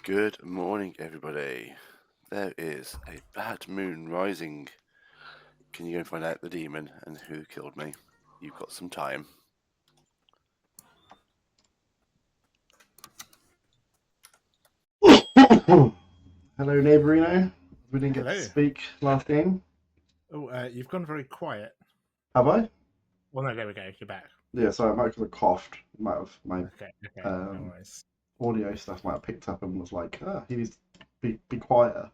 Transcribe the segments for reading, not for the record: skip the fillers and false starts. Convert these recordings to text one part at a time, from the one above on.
Good morning, everybody. There is a bad moon rising. Can you go and find out the demon and who killed me? You've got some time. Hello, Neighborino. We didn't get Hello. to speak last game. Oh, you've gone very quiet. Have I? Well, no, there we go. You're back. Yeah, sorry, I might have coughed. Might have my Okay, no worries. audio stuff might have picked up and was like, he needs to be quieter.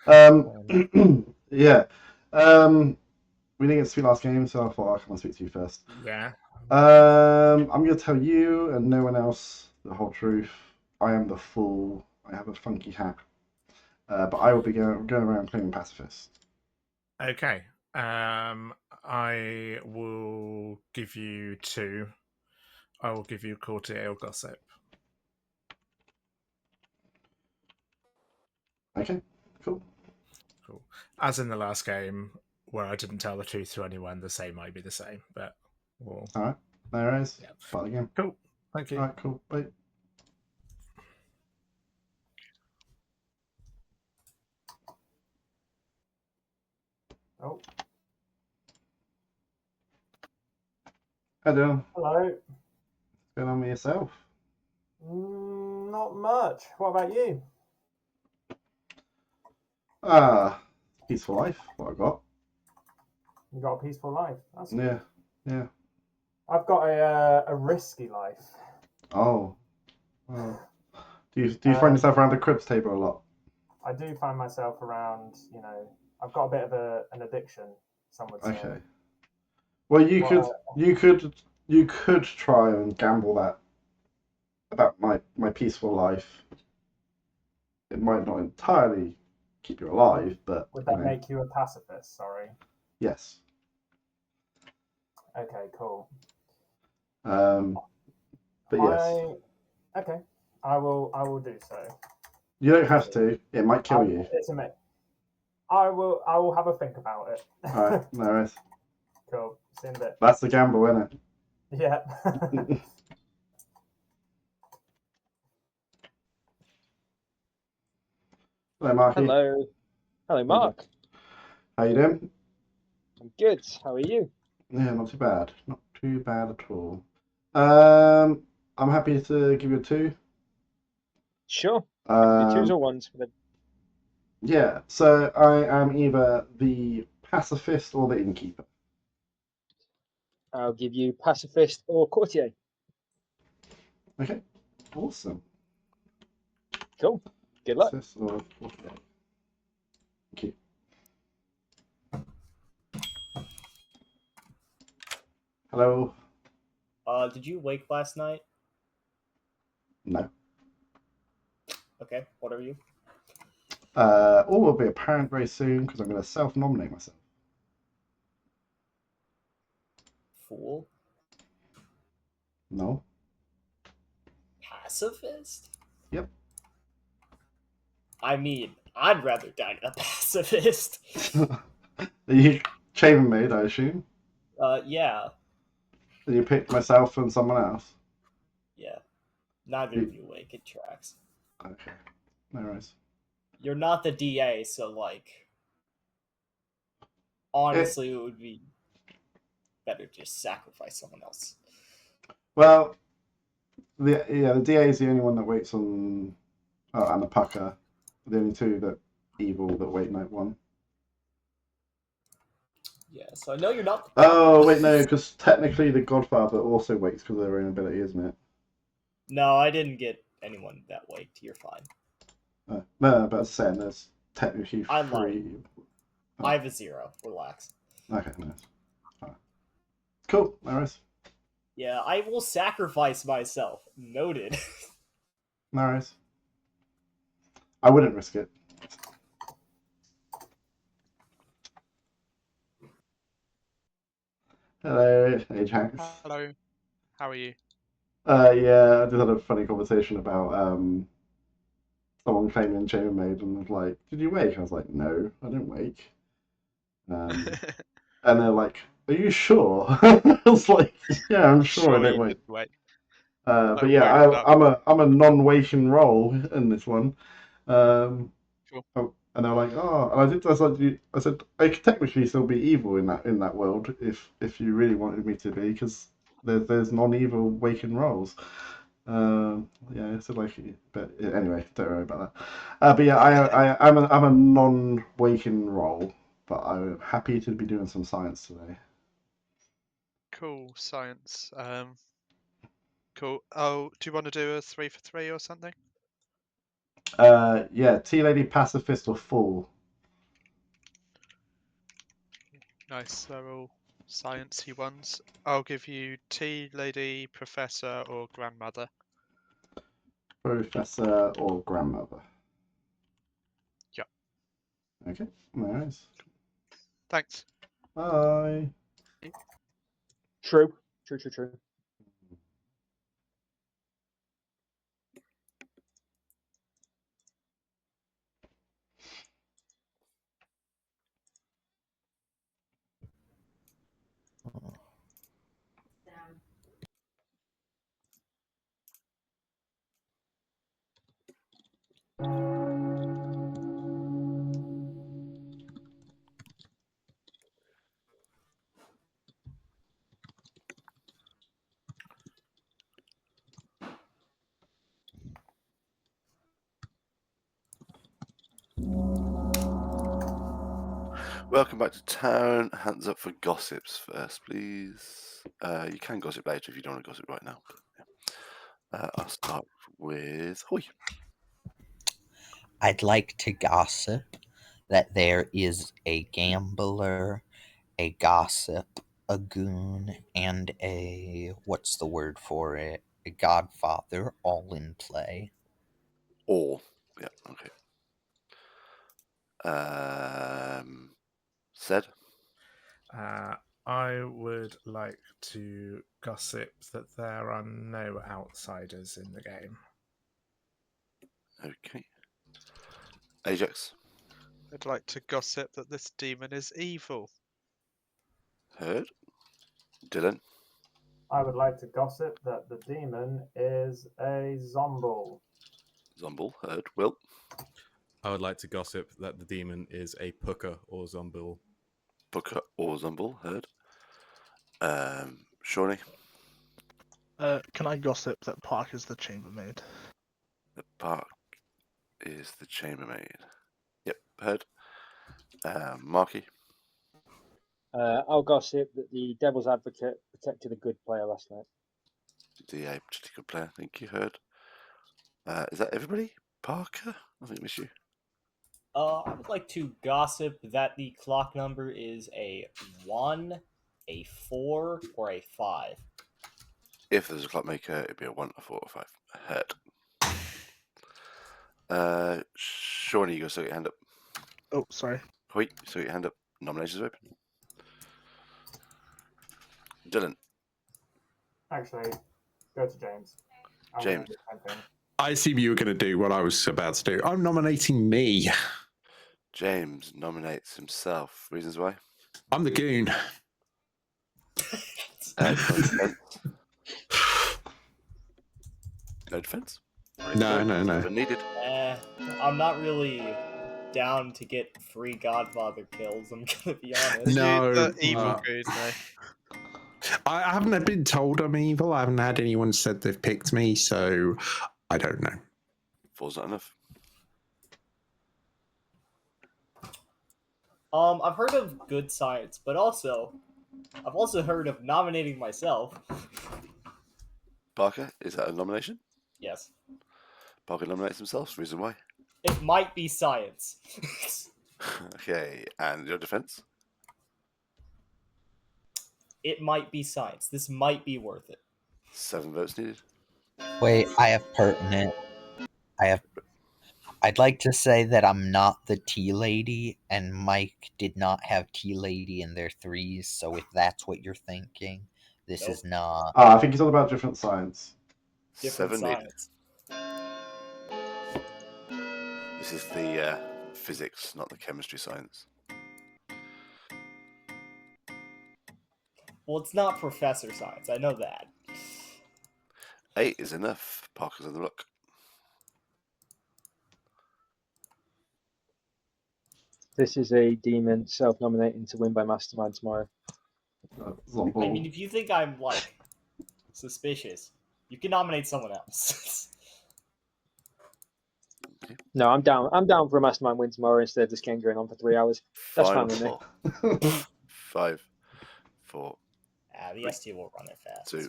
Yeah. We didn't get to speak last game, so I thought I'd come and speak to you first. Yeah. I'm going to tell you and no one else the whole truth. I am the fool. I have a funky hat. But I will be going around claiming pacifist. Okay. I will give you 2. I will give you Courtier or Gossip. Okay, cool. Cool. As in the last game, where I didn't tell the truth to anyone, the same might be the same, but we'll... All right, no worries. Yeah. Start the game. Cool. Thank you. All right, cool. Bye. Oh. Hi, Dylan. Hello. What's going on with yourself? Not much. What about you? Peaceful life. What I got. You got a peaceful life. That's Yeah, good. yeah. I've got a risky life. Oh. Well, do you find yourself around the cribs table a lot? I do find myself around. I've got a bit of an addiction. Some would say. Okay. Well, you could try and gamble that about my peaceful life. It might not entirely keep you alive, but Would that make you a pacifist? Sorry. Yes. Okay. Cool. But yes. Okay. I will do so. You don't have to. It might kill you. It's a mate. I will have a think about it. All right. No worries. Cool. See you in a bit. That's the gamble, isn't it? Yeah. Hello, Marky. Hello, Mark. How you doing? I'm good. How are you? Yeah, not too bad. Not too bad at all. I'm happy to give you a 2. Sure. I can do 2s or 1s. Yeah. So I am either the pacifist or the innkeeper. I'll give you pacifist or courtier. Okay. Awesome. Cool. Good luck. Pacifist or courtier. Thank you. Hello. Did you wake last night? No. Okay, what are you? All will be apparent very soon because I'm going to self-nominate myself. Fool? No. Pacifist? Yep. I mean, I'd rather die than a pacifist. Are you chambermaid, I assume? Yeah. And you picked myself and someone else? Yeah. Neither of you wake, it tracks. Okay. No worries. You're not the DA, so, like... Honestly, it would be better to just sacrifice someone else. Well, the DA is the only one that waits on... and the Pucker. The only 2 that evil that wait night 1. Yeah, so I know you're not the Oh, wait, no, because technically the Godfather also waits because of their own ability, isn't it? No, I didn't get anyone that waked. You're fine. No, but as I said, there's technically 3. I'm lying. I have a 0. Relax. Okay, nice. Right. Cool, no worries. Yeah, I will sacrifice myself. Noted. No worries. I wouldn't risk it. Hello, Ajax. Hello. How are you? Yeah, I just had a funny conversation about someone claiming chambermaid and was like, "Did you wake?" I was like, "No, I didn't wake." And they're like, "Are you sure?" I was like, "Yeah, I'm sure I didn't wake." But yeah, I'm a non-waking role in this one. Cool. And they're like, oh, and I said I could technically still be evil in that world if you really wanted me to be, because there's non-evil waking roles. Yeah, so like, but anyway, don't worry about that. But yeah, I'm a non-waking role, but I'm happy to be doing some science today. Cool science. Cool. Oh, do you want to do a 3 for 3 or something? Yeah, Tea Lady, Pacifist, or Fool. Nice. They're all sciencey ones. I'll give you Tea Lady, Professor, or Grandmother. Professor or Grandmother. Yeah. Okay, nice. Thanks. Bye. True. Welcome back to town. Hands up for gossips first, please. You can gossip later if you don't want to gossip right now. But, yeah. I'll start with Hoy. I'd like to gossip that there is a gambler, a gossip, a goon, and a, what's the word for it? A godfather, all in play. All. Yeah, okay. Said. I would like to gossip that there are no outsiders in the game. Okay. Ajax. I'd like to gossip that this demon is evil. Heard. Dylan. I would like to gossip that the demon is a zomble. Zomble. Heard. Will. I would like to gossip that the demon is a Pooker or Zomble. Booker or Zomble. Heard. Shawnee. Can I gossip that Park is the chambermaid? The Park is the chambermaid. Yep. Heard. Marky. I'll gossip that the Devil's Advocate protected a good player last night. The particularly good player. I think you heard. Is that everybody? Parker? I think it was you. I would like to gossip that the clock number is a 1, a 4, or a 5. If there's a clockmaker, it'd be a 1, a 4, or 5. Heard. Shawnee, you go still get your hand up. Oh, sorry. Wait, still get your hand up. Nominations open. Dylan. Actually, go to James. James. I assume you were going to do what I was about to do. I'm nominating me. James nominates himself. Reasons why? I'm the goon. No defense? No. Never needed. I'm not really down to get free Godfather kills, I'm gonna be honest. No. The evil goon, though. I haven't been told I'm evil. I haven't had anyone said they've picked me, so I don't know. 4's not enough. I've heard of good science, but I've also heard of nominating myself. Parker, is that a nomination? Yes. Parker nominates himself. Reason why? It might be science. Okay, and your defense? It might be science. This might be worth it. 7 votes needed. Wait, I have pertinent. I'd like to say that I'm not the tea lady, and Mike did not have tea lady in their 3s, so if that's what you're thinking, this is not. I think it's all about different science. Different 7 needed. science. This is the physics, not the chemistry science. Well, it's not professor science. I know that. 8 is enough. Parker's on the look. This is a demon self-nominating to win by mastermind tomorrow. Zombie. I mean, if you think I'm like suspicious, you can nominate someone else. No, I'm down. I'm down for a mastermind win tomorrow instead of this game going on for 3 hours. That's Final fine with me. four. 5, 4, The ST will run it fast. 2,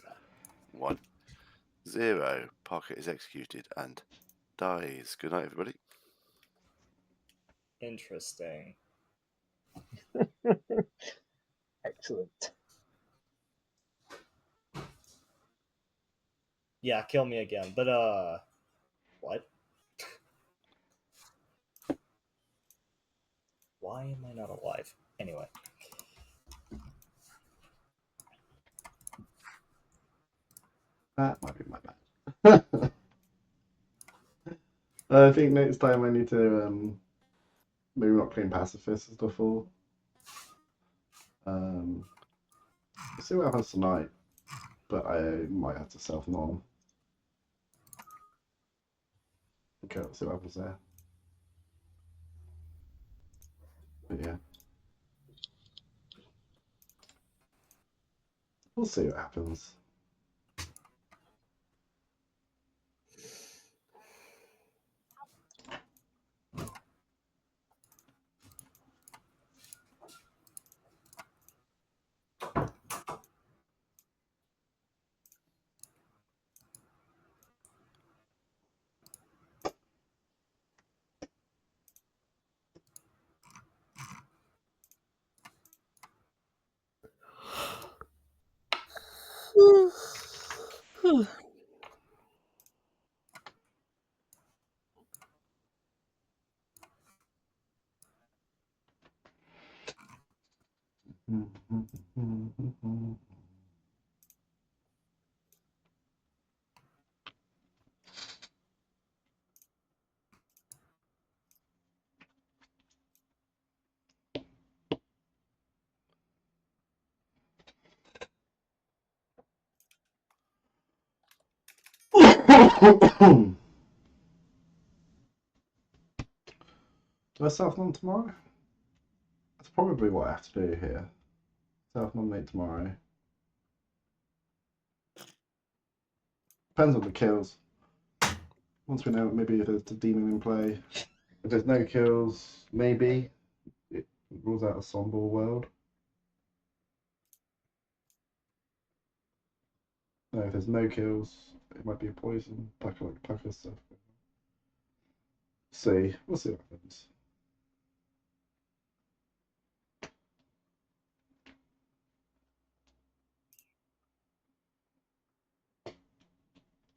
1, 0. Parker is executed and dies. Good night, everybody. Interesting. Excellent. Yeah, kill me again. But what? Why am I not alive? Anyway. That might be my bad. I think next time I need to maybe not clean pacifist and stuff all. We'll see what happens tonight, but I might have to self-norm. Okay, we'll see what happens there. But yeah. We'll see what happens. Do I self-nom tomorrow? That's probably what I have to do here. Self-nominate tomorrow. Depends on the kills. Once we know maybe if there's a demon in play. If there's no kills, maybe it rules out a somber world. No, if there's no kills, it might be a poison. Packer stuff. See, we'll see what happens.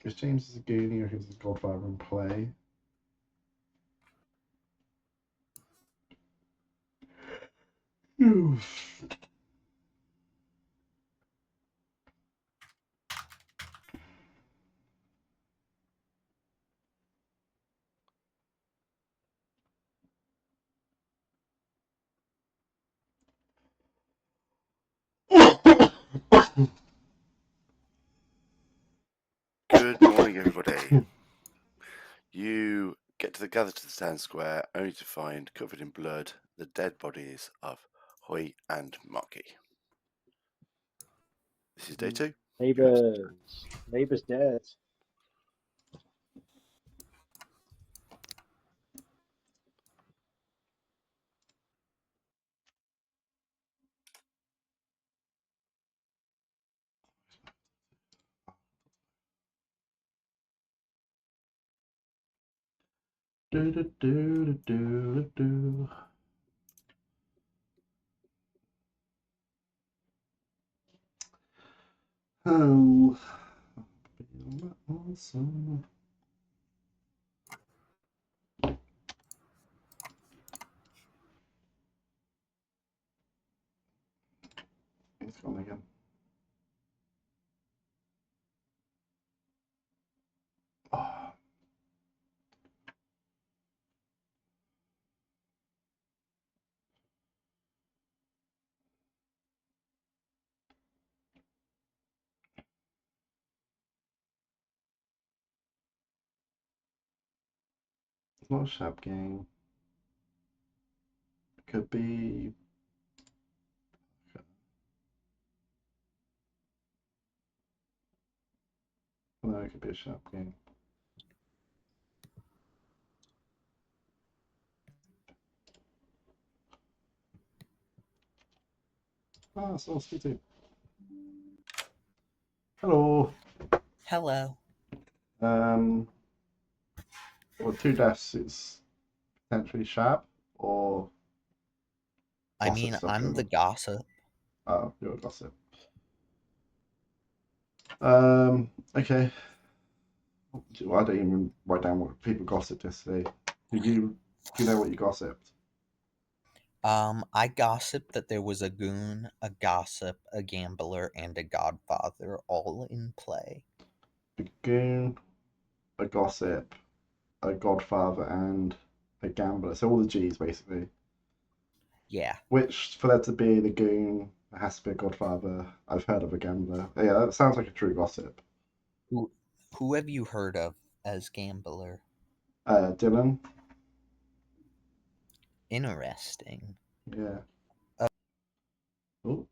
If James is a Goonie or if he's a Godfather in play. Good morning, everybody. You get to the gather to the town square only to find, covered in blood, the dead bodies of Hoy and Marky. This is day 2. Neighbours dead. Oh, awesome. It's gone again. Oh. It's not a Shab game. It could be. No, it could be a Shab game. Ah, so too. Hello. Hello. Well, 2 deaths is potentially Shab or. I Gossip mean, stuff I'm going the on. gossip. Oh, you're a gossip. Okay. I don't even write down what people gossiped yesterday. Do you know what you gossiped? I gossiped that there was a goon, a gossip, a gambler, and a godfather all in play. A goon, a gossip, a godfather, and a gambler. So all the G's basically. Yeah. Which, for there to be the goon, there has to be a godfather. I've heard of a gambler. Yeah, that sounds like a true gossip. Who have you heard of as gambler? Dylan. Interesting. Yeah. Oh.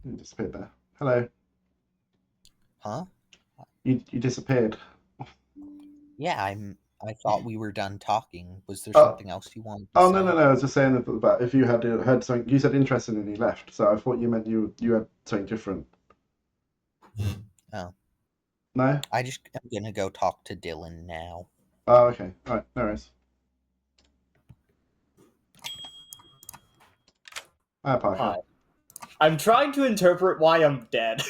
You disappeared there. Hello. Huh? You disappeared. Yeah, I thought we were done talking. Was there Oh. something else you wanted to Oh, say? no. I was just saying about if you had heard something. You said interesting and you left, so I thought you meant you had something different. Oh. No? I just am gonna go talk to Dylan now. Oh, okay. All right. No worries. Hi, Parker. Hi. I'm trying to interpret why I'm dead.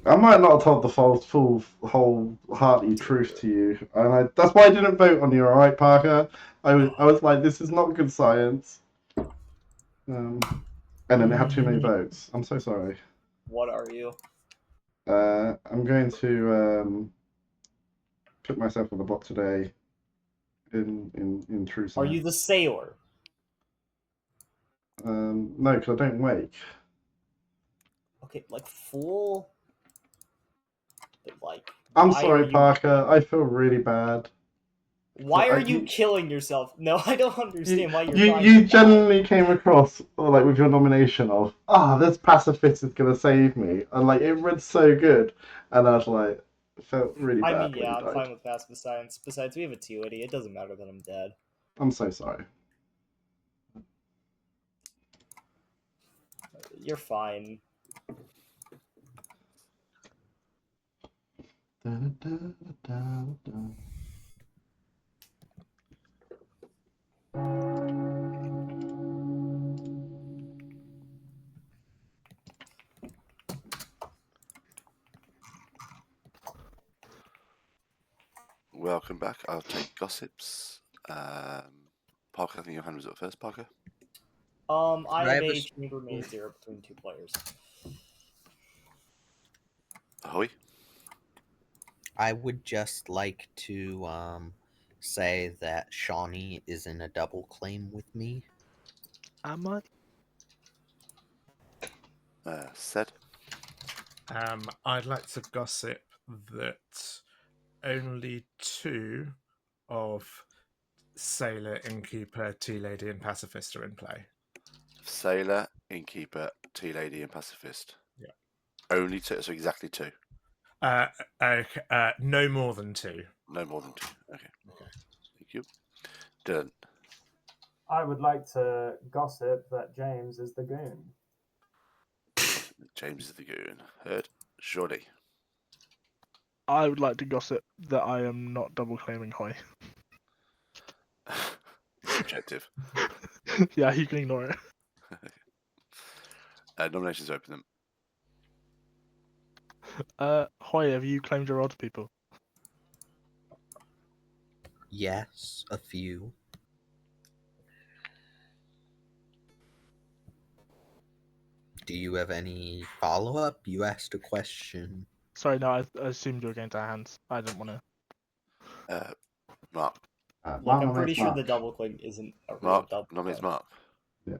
I might not have told the full wholehearted truth to you, and that's why I didn't vote on you. All right, Parker. I was like, this is not good science. And then it had too many votes. I'm so sorry. What are you? I'm going to put myself on the bot today. In true science. Are you the sailor? No, because I don't wake. Okay, like full. But like. I'm sorry, Parker. I feel really bad. Why are you killing yourself? No, I don't understand why you're trying You to genuinely came across like with your nomination of this pacifist is gonna save me, and like it read so good, and I was like, felt really bad. I mean, yeah, when you I'm died. fine with passive science. Besides, we have a T-Woody. It doesn't matter that I'm dead. I'm so sorry. You're fine. Welcome back. I'll take gossips. Parker, I think your hand was up first, Parker. I have a chambermaid 0 between 2 players. Ahoy. I would just like to say that Shawnee is in a double claim with me. Am I? Said. I'd like to gossip that only 2 of Sailor, Innkeeper, Tea Lady, and Pacifist are in play. Sailor, Innkeeper, Tea Lady, and Pacifist. Yeah. Only 2, so exactly 2. No more than 2. No more than 2. Okay. Thank you. Dylan. I would like to gossip that James is the goon. James is the goon. Heard. Shorty. I would like to gossip that I am not double claiming Hoy. Objective. Yeah, you can ignore it. Nominations open them. Hoy, have you claimed your odds, people? Yes, a few. Do you have any follow-up? You asked a question. Sorry, no, I assumed you were going to hands. I didn't want to. Mark. Look, I'm pretty sure the double claim isn't a real Mark, double nominates claim. Mark. Yeah.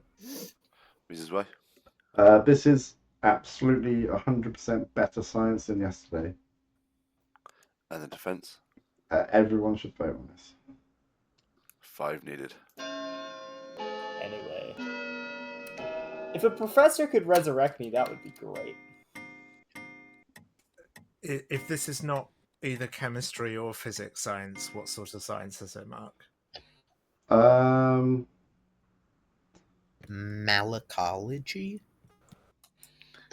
Mrs. Way. This is absolutely 100% better science than yesterday. And the defense? Everyone should vote on this. 5 needed. Anyway, if a professor could resurrect me, that would be great. If this is not either chemistry or physics science, what sort of science is it, Mark? Malacology?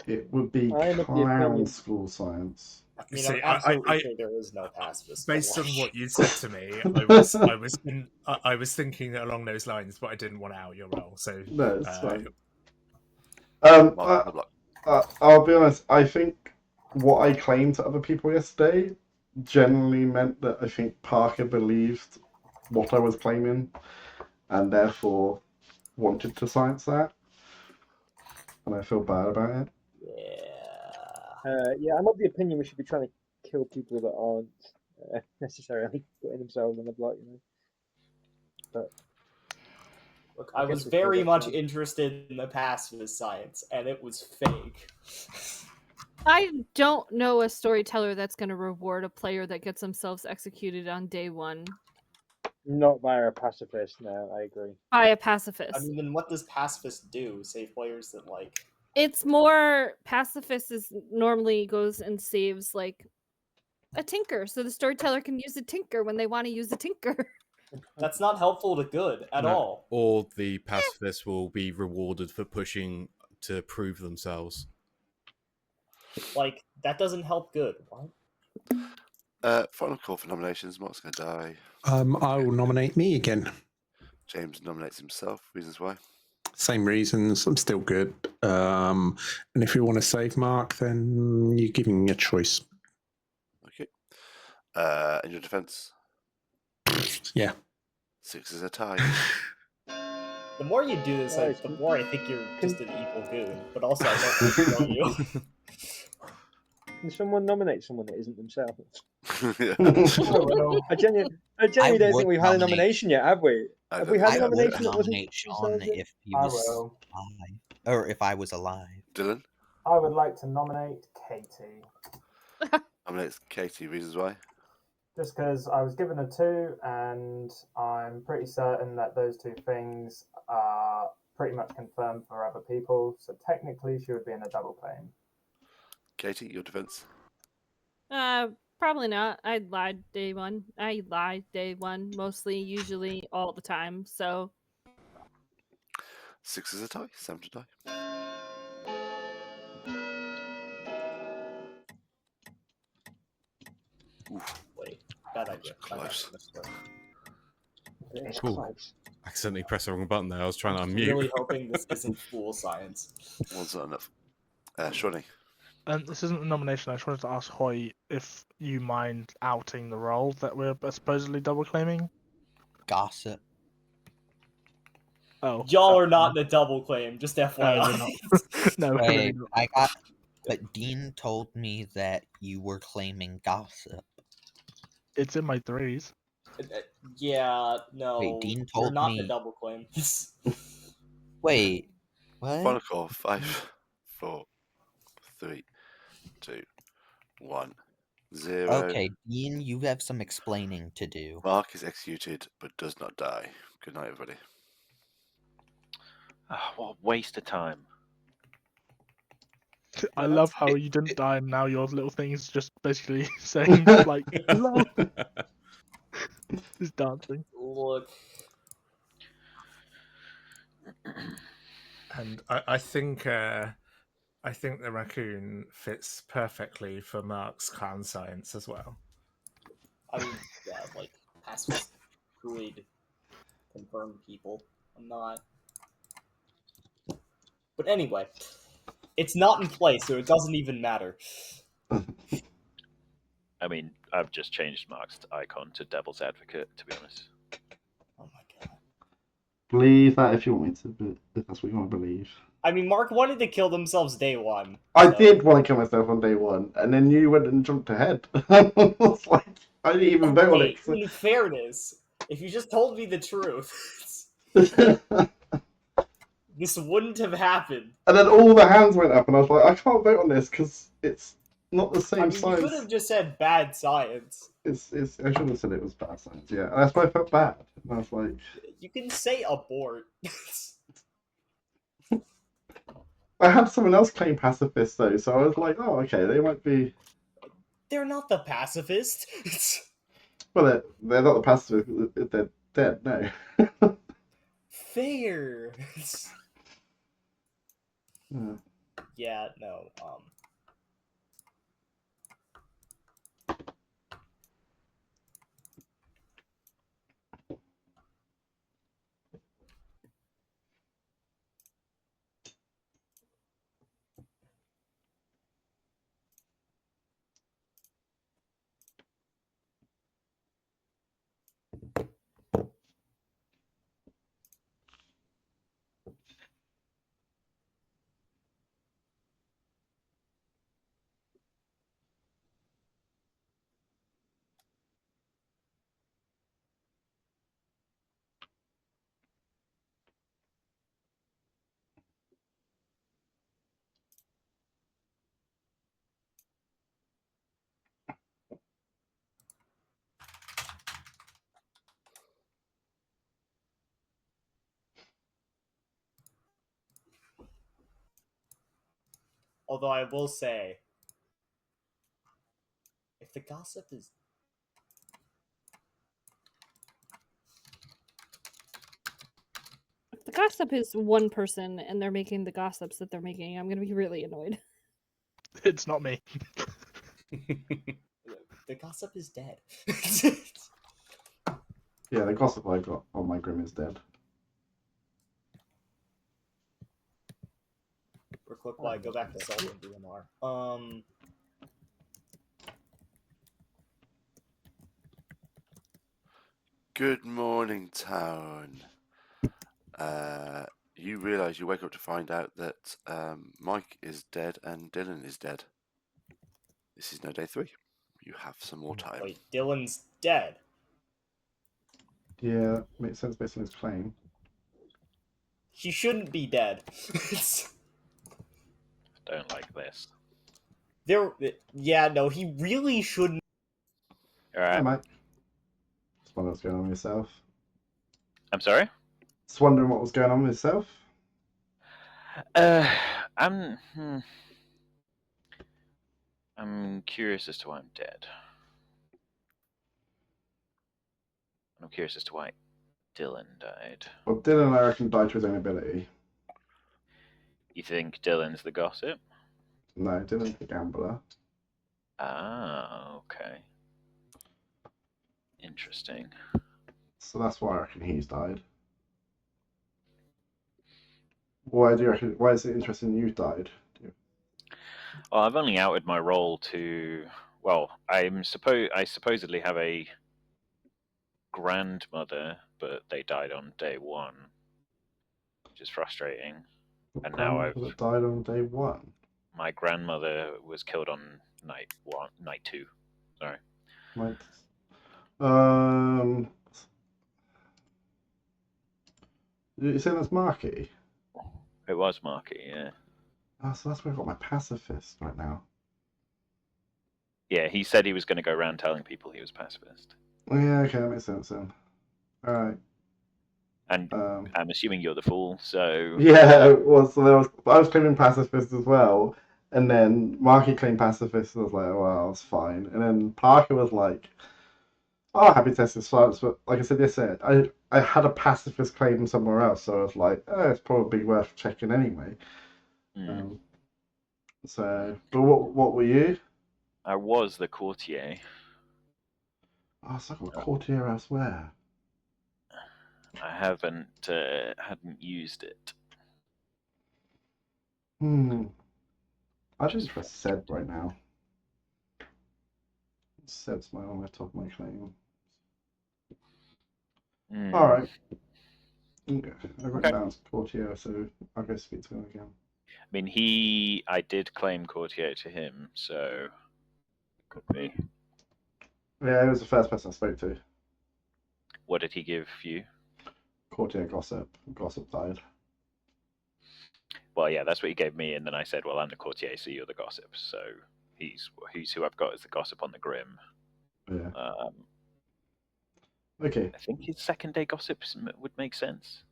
It would be I'm of the clown opinion- school science. I mean, See, I'm absolutely sure there is no pacifist. Based but, on like, what you said to me, I was thinking along those lines, but I didn't want to out your role. So No, it's fine. Mark, I'll be honest. I think what I claimed to other people yesterday generally meant that I think Parker believed what I was claiming, and therefore wanted to science that, and I feel bad about it. Yeah, I'm of the opinion we should be trying to kill people that aren't necessarily putting themselves on the block, you know. But look, I was very much interested in the pacifist science, and it was fake. I don't know a storyteller that's going to reward a player that gets themselves executed on day one. Not via a pacifist, no, I agree. By a pacifist. I mean, then what does pacifist do? Save players that, like... It's more pacifist is normally goes and saves like a tinker, so the storyteller can use a tinker when they want to use a tinker. That's not helpful to good at all. Or the pacifists will be rewarded for pushing to prove themselves. Like, that doesn't help good. What? Final call for nominations. Mark's going to die. I will nominate me again. James nominates himself. Reasons why? Same reasons. I'm still good. And if you want to save Mark, then you're giving me a choice. Okay. In your defense? Yeah. 6 is a tie. The more you do this, the more I think you're just an evil goon. But also, I don't want to you. Can someone nominate someone that isn't themselves? I I genuinely don't think we've had a nomination yet, have we? Have we had a I would nomination that wasn't nominate Sean themselves yet? if he I was will. alive, or if I was alive. Dylan I would like to nominate Katie. nominates Katie. Reasons why? Just because I was given a 2, and I'm pretty certain that those 2 things are pretty much confirmed for other people. So technically, she would be in a double claim. Katie, your defense? Probably not. I lied day one. I lie day one, mostly, usually, all the time. So 6 is a tie. 7 to die. Oof. Wait, bad idea. Close. It's Ooh. close. Accidentally pressed the wrong button there. I was trying to I'm unmute. really hoping this isn't fool science. One's not enough. Shawnee. This isn't a nomination. I just wanted to ask Hoy if you mind outing the role that we're supposedly double claiming. Gossip. Oh, Y'all are not in a double claim, just FYI. we're not. No, we're really Wait, not. I got. But Dean told me that you were claiming gossip. It's in my 3s. Yeah, no. Wait, Dean you're told not me. in a double claim. Wait, what? Final call. 5, 4, 3, 2, 1, 0. Okay, Dean, you have some explaining to do. Mark is executed but does not die. Good night, everybody. What a waste of time. I love how you didn't die and now your little thing is just basically saying, like, hello. Just dancing. Look. And I think the raccoon fits perfectly for Mark's clown science as well. I mean, yeah, like, pacifist could confirm people. I'm not. But anyway, it's not in place, so it doesn't even matter. I mean, I've just changed Mark's icon to Devil's Advocate, to be honest. Oh my god. Believe that if you want me to, if that's what you want to believe. I mean, Mark wanted to kill themselves day one. I did want to kill myself on day one, and then you went and jumped ahead. I was like, I didn't even vote on it. In fairness, if you just told me the truth. This wouldn't have happened. And then all the hands went up, and I was like, I can't vote on this because it's not the same I mean, science. you could have just said bad science. It's I should have said it was bad science. Yeah, and that's why I felt bad. And I was like, You can say abort. I had someone else claim pacifist though, so I was like, oh, okay, they might be. They're not the pacifist. Well, they're not the pacifist. They're dead. No. Fair. Yeah. Yeah, no. Although I will say, if the gossip is If the gossip is one person and they're making the gossips that they're making, I'm gonna be really annoyed. It's not me. the gossip is dead. Yeah, the gossip I got on my Grim is dead. Real quick while I go back to solving BMR. Good morning, town. You realise you wake up to find out that Mike is dead and Dylan is dead. This is no day 3. You have some more time. Wait, Dylan's dead. Yeah, makes sense based on his claim. He shouldn't be dead. Don't like this. Yeah, no, he really shouldn't. Alright. Hi, Mike. Just wondering what's going on with yourself. I'm sorry? Just wondering what was going on with yourself. I'm curious as to why I'm dead. I'm curious as to why Dylan died. Well, Dylan, I reckon, died to his own ability. You think Dylan's the gossip? No, Dylan's the gambler. Ah, okay. Interesting. So that's why I reckon he's died. Why do you reckon? Why is it interesting you died? Well, I've only outed my role to. Well, I supposedly have a grandmother, but they died on day 1, which is frustrating. And now I've died on day 1. My grandmother was killed on night 2. Sorry. Right. You saying that's Marky? It was Marky, yeah. Oh, so that's where I got my pacifist right now. Yeah, he said he was going to go around telling people he was pacifist. Oh, yeah, okay, that makes sense then. All right. And I'm assuming you're the fool, so... Yeah, well, so I was claiming pacifist as well, and then Marky claimed pacifist, and I was like, oh, well, it's fine. And then Parker was like, oh, happy test is science, but like I said yesterday, I had a pacifist claim somewhere else, so I was like, oh, it's probably worth checking anyway. But what were you? I was the courtier. Oh, so I got a courtier elsewhere. I hadn't used it. I just press Seb right now. Seb's on the top of my claim. All right. Okay. I got down to courtier, so I'll go speak to him again. I mean, I did claim courtier to him, so could be. Yeah, he was the first person I spoke to. What did he give you? Courtier gossip. Gossip died. Well, yeah, that's what he gave me, and then I said, well, I'm the courtier, so you're the gossip. So he's who I've got as the gossip on the Grim. Yeah. Um, Okay. I think his second day gossips would make sense.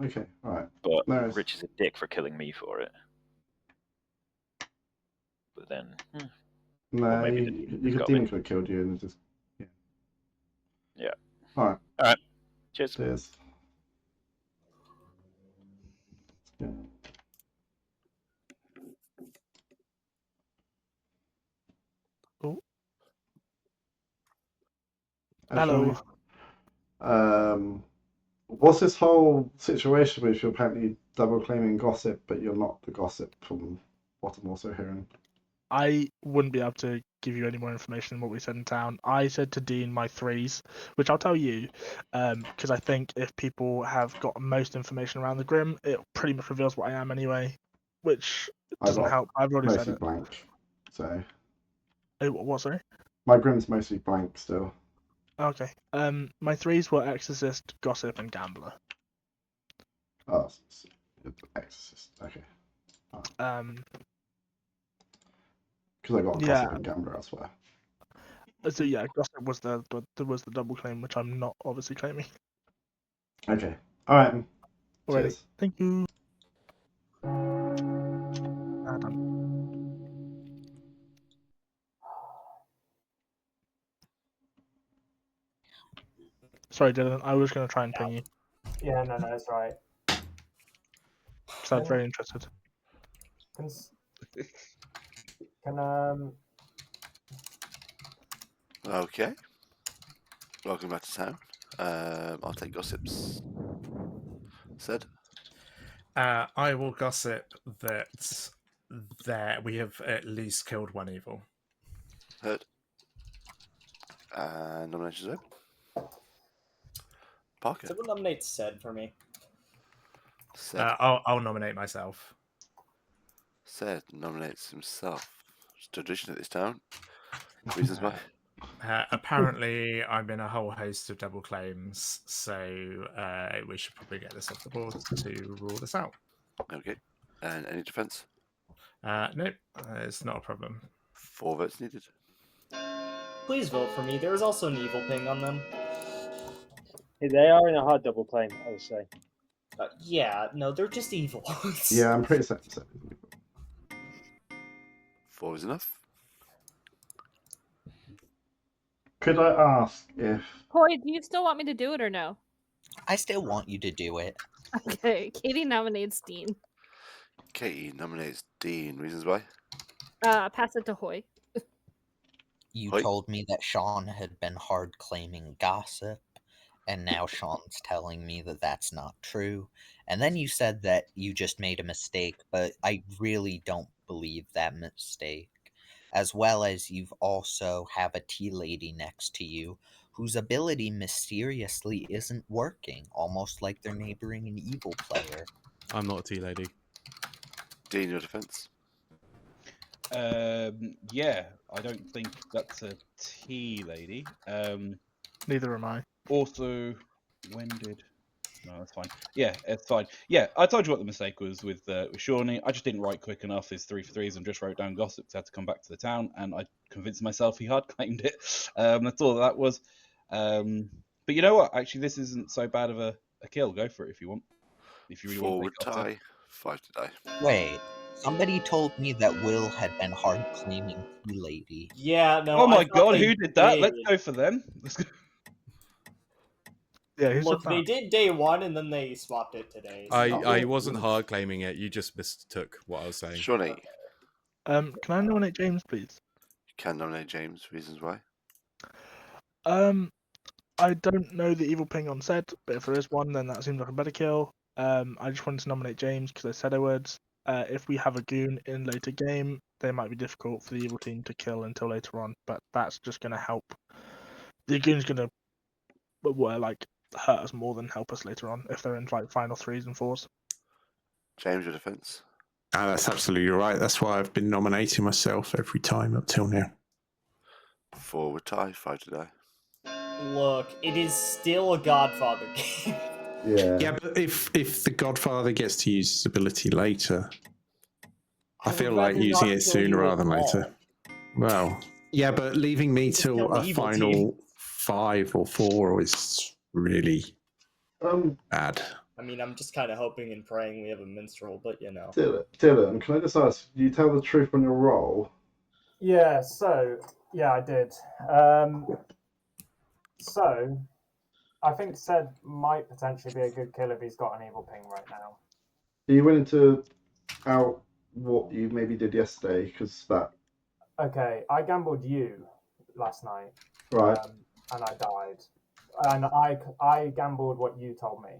Okay. All right. But No, Rich is a dick for killing me for it. But then, no, maybe you could demon could have killed you and just yeah. All right. All right. Cheers. Cheers. Yeah. Oh. Actually, Hello. What's this whole situation with you apparently double claiming gossip, but you're not the gossip from what I'm also hearing? I wouldn't be able to give you any more information than what we said in town. I said to Dean my threes, which I'll tell you, because I think if people have got most information around the Grim, it pretty much reveals what I am anyway, which doesn't help. I've already said mostly it. blank, so. What, sorry? My Grim's mostly blank still. Okay. My threes were Exorcist, Gossip, and Gambler. Oh, Exorcist. Okay. Because I got Gossip and Gambler elsewhere. So yeah, Gossip was the double claim, which I'm not obviously claiming. Okay. All right. Alrighty. Cheers. Thank you. Sorry, Dylan. I was going to try and ping you. Yeah, no, it's right. So I'm very interested. Can Okay. Welcome back to town. I'll take gossips. Said. I will gossip that we have at least killed one evil. Heard. And nominations open. Parker. Someone nominate Sed for me. I'll nominate myself. Said nominates himself. It's tradition at this town. Reasons why? Apparently, I'm in a whole host of double claims, so we should probably get this off the board to rule this out. Okay. And any defense? No, it's not a problem. 4 votes needed. Please vote for me. There is also an evil ping on them. They are in a hard double claim, I would say. Yeah, no, they're just evil. Yeah, I'm pretty certain. 4 is enough. Could I ask if... Corey, do you still want me to do it or no? I still want you to do it. Okay, Katie nominates Dean. Katie nominates Dean. Reasons why? Pass it to Hoy. You told me that Sean had been hard claiming gossip, and now Sean's telling me that that's not true. And then you said that you just made a mistake, but I really don't believe that mistake. As well as you've also have a tea lady next to you whose ability mysteriously isn't working, almost like they're neighboring an evil player. I'm not a tea lady. Dean, your defense? Yeah, I don't think that's a tea lady. Neither am I. Also, when did... No, that's fine. Yeah, it's fine. Yeah, I told you what the mistake was with Shawnee. I just didn't write quick enough his 3 for 3s and just wrote down gossip. So I had to come back to the town, and I convinced myself he hard claimed it. That's all that was. But you know what? Actually, this isn't so bad of a kill. Go for it if you want. If you really want to tie, 5 to die. Wait, somebody told me that Will had been hard claiming tea lady. Yeah, no. Oh my god, who did that? Let's go for them. Let's go. Yeah, look, they did day 1 and then they swapped it today. So I wasn't hard claiming it. You just mistook what I was saying. Shawnee. Can I nominate James, please? You can nominate James. Reasons why? I don't know the evil ping on Zed, but if there is one, then that seems like a better kill. I just wanted to nominate James because I said I would. If we have a goon in later game, they might be difficult for the evil team to kill until later on, but that's just going to help. The goon's going to hurt us more than help us later on if they're in final 3s and 4s. James, your defense? That's absolutely right. That's why I've been nominating myself every time up till now. 4 would tie, 5 to die. Look, it is still a Godfather game. Yeah, but if the Godfather gets to use his ability later, I feel like rather using not it kill sooner you rather at than later. all. Well, yeah, but leaving me Just till kill the a evil final team. 5 or 4 is really bad. I mean, I'm just kind of hoping and praying we have a minstrel, but you know. Dylan, can I just ask, do you tell the truth on your roll? Yeah, so, yeah, I did. So, I think Sed might potentially be a good kill if he's got an evil ping right now. Are you willing to out what you maybe did yesterday? Because that... Okay, I gambled you last night. Right. And I died. And I gambled what you told me.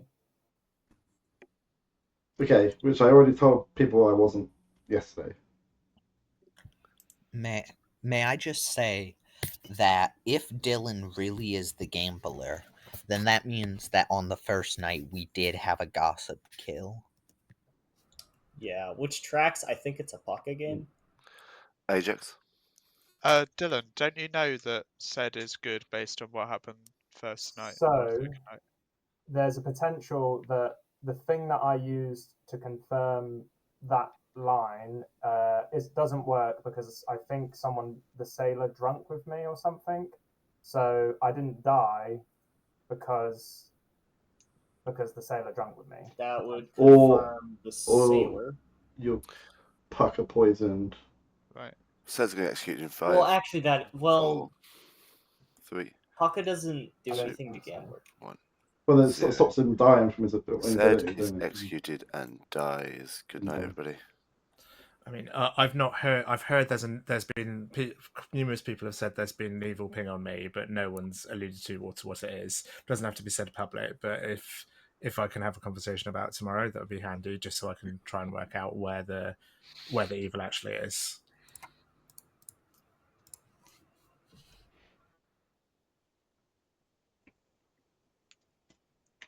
Okay, which I already told people I wasn't yesterday. May I just say that if Dylan really is the gambler, then that means that on the first night we did have a gossip kill. Yeah, which tracks? I think it's a Pucka game. Ajax. Dylan, don't you know that Sed is good based on what happened first night? So, there's a potential that the thing that I used to confirm that line doesn't work because I think the sailor drunk with me or something. So I didn't die because the sailor drunk with me. That would Or confirm the sailor. You're Pucker poisoned. Right. Says going to execute in 5. Well, actually, 4, 3. Pucka doesn't do 2, anything to gambler. 1. Well, then it 0. stops him dying from his Said ability, is doesn't it? executed and dies. Good night, everybody. I mean, I've not heard. I've heard there's been numerous people have said there's been an evil ping on me, but no one's alluded to what it is. It doesn't have to be said public, but if I can have a conversation about it tomorrow, that would be handy, just so I can try and work out where the evil actually is.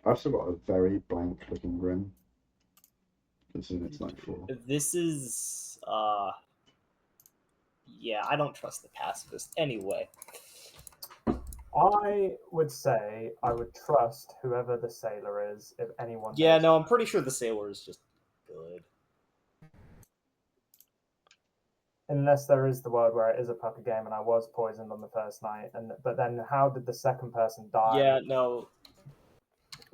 I've still got a very blank looking grin. Considering it's night 4. This is yeah, I don't trust the pacifist anyway. I would say I would trust whoever the sailor is if anyone. Yeah, no, I'm pretty sure the sailor is just good. Unless there is the world where it is a Pucker game and I was poisoned on the first night, but then how did the second person die? Yeah, no.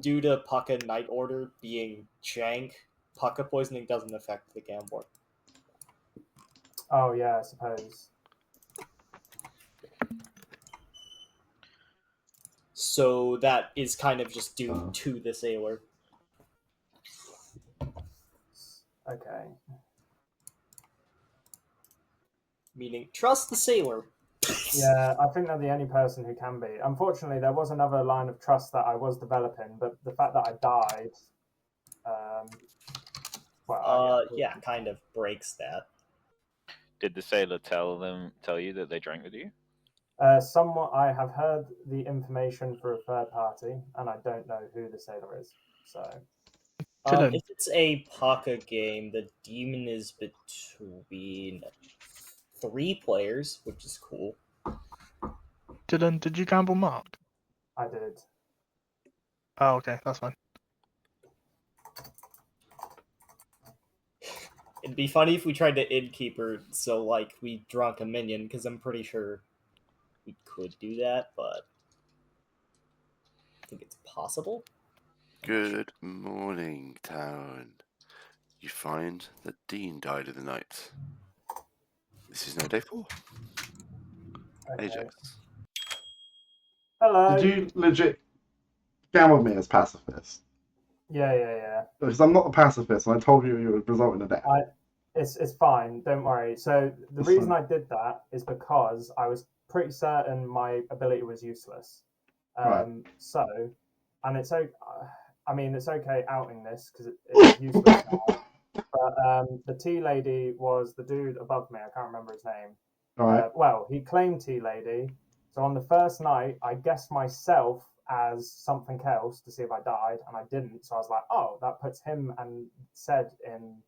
Due to Pucka Night Order being jank, Pucka poisoning doesn't affect the gambler. Oh yeah, I suppose. So that is kind of just due to the sailor. Okay. Meaning, trust the sailor. Yeah, I think they're the only person who can be. Unfortunately, there was another line of trust that I was developing, but the fact that I died, yeah, kind of breaks that. Did the sailor tell you that they drank with you? Somewhat, I have heard the information for a third party, and I don't know who the sailor is. So, if it's a Pucka game, the demon is between 3 players, which is cool. Dylan, did you gamble Mark? I did. Oh, okay, that's fine. It'd be funny if we tried to innkeeper, so like we drunk a minion, because I'm pretty sure we could do that, but I think it's possible. Good morning, town. You find that Dean died in the night. This is now day 4. Okay. Ajax. Hello. Did you legit gamble me as pacifist? Yeah. Because I'm not a pacifist, and I told you it would result in a death. It's fine. Don't worry. So the reason I did that is because I was pretty certain my ability was useless. Right. So, and it's okay. I mean, it's okay outing this because it's useless now. But the tea lady was the dude above me. I can't remember his name. Right. Well, he claimed tea lady. So on the first night, I guessed myself as something else to see if I died, and I didn't. So I was like, oh, that puts him and Sed in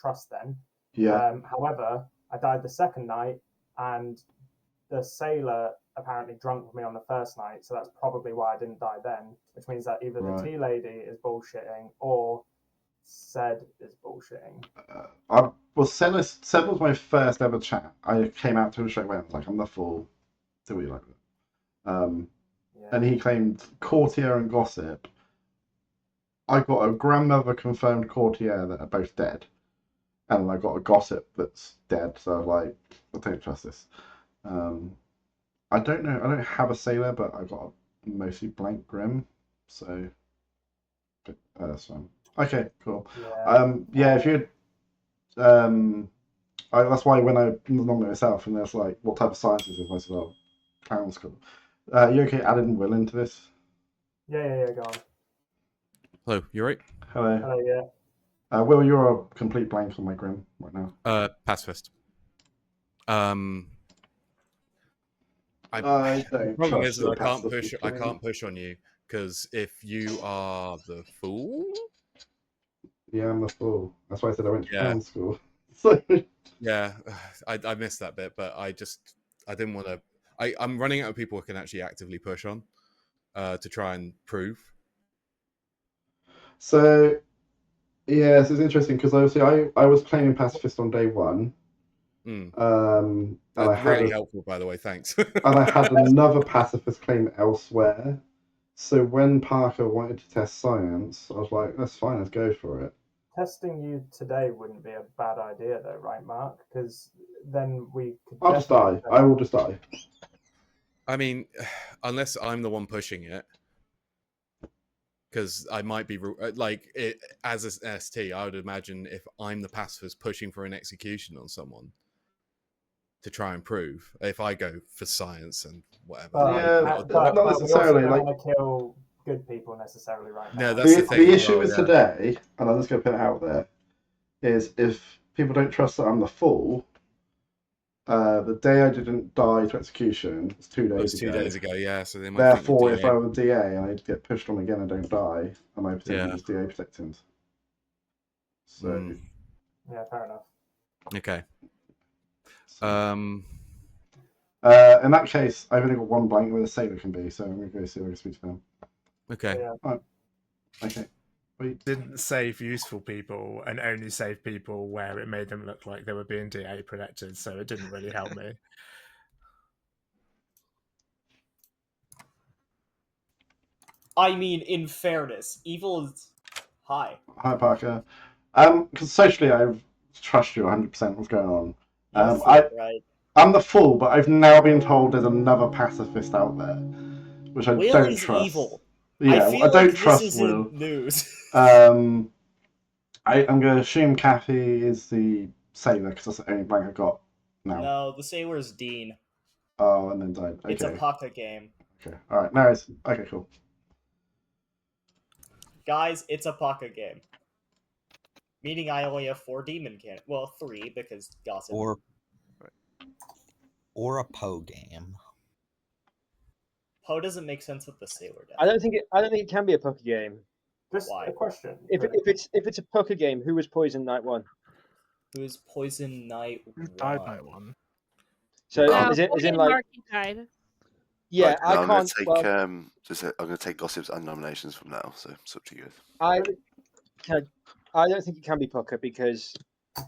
trust then. Yeah. However, I died the second night, and the sailor apparently drunk with me on the first night, so that's probably why I didn't die then, which means that either the tea lady is bullshitting or Sed is bullshitting. Sed was my first ever chat. I came out to him straight away. I was like, I'm the fool. Do what you like with it. And he claimed courtier and gossip. I got a grandmother confirmed courtier that are both dead, and I got a gossip that's dead. So I was like, I don't trust this. I don't know. I don't have a sailor, but I got a mostly blank grim, so that's fine. Okay, cool. Yeah, if you, that's why when I nominate myself and there's like, what type of science is it? I said, well, clown school. You okay adding Will into this? Yeah, go on. Hello, you right? Hello. Hello, yeah. Will, you're a complete blank on my grim right now. Pacifist. I the don't problem trust is that your I can't push on you because if you are the fool. Yeah, I'm the fool. That's why I said I went to Yeah. clown school. Yeah, I missed that bit, but I didn't want to. I'm running out of people who can actually actively push on to try and prove. So, yeah, this is interesting because obviously I was claiming pacifist on day one. And I had really helpful, by the way. Thanks. and I had another pacifist claim elsewhere. So when Parker wanted to test science, I was like, "That's fine, let's go for it." Testing you today wouldn't be a bad idea, though, right, Mark? Because then we could. I'll just die. I will just die. I mean, unless I'm the one pushing it, because I might be like it as an ST. I would imagine if I'm the pacifist pushing for an execution on someone to try and prove, if I go for science and whatever. Not necessarily. We also don't Like, want to kill good people necessarily right now. No, that's the thing. The issue is today, and I'm just going to put it out there, is if people don't trust that I'm the fool. The day I didn't die to execution was 2 days ago. It was 2 days ago, yeah. So they might Therefore, think if I were DA and I get pushed on again and don't die, I might potentially use DA protections. So. Yeah, fair enough. Okay. In that case, I've only got one blank where the sailor can be, so I'm going to go see if I can speak to them. Okay. Right. Okay. Didn't save useful people and only save people where it made them look like they were being DA protected, so it didn't really help me. I mean, in fairness, evil is high. Hi, Parker. Because socially, I trust you 100% what's going on. Right. I'm the fool, but I've now been told there's another pacifist out there, which I Will don't is trust. evil. Yeah, I feel I don't like trust this Will. isn't news. I'm going to assume Kathy is the sailor because that's the only blank I got now. No, the sailor's Dean. Oh, and then died. Okay. It's a Pucka game. Okay. All right. No, it's okay. Cool. Guys, it's a Pucka game. Meaning I only have 4 demon cannons. Well, 3 because gossip. Or a Poe game. Poe doesn't make sense with the sailor deck. I don't think it can be a Pucka game. Just a question. If it's a Pucka game, who was poisoned night one? Who was poisoned night one? Who died night one? So is in like Marky died. Yeah, right, I I'm can't. Gonna take, I'm going to take gossips and nominations from now, so it's up to you. I don't think it can be Pucka because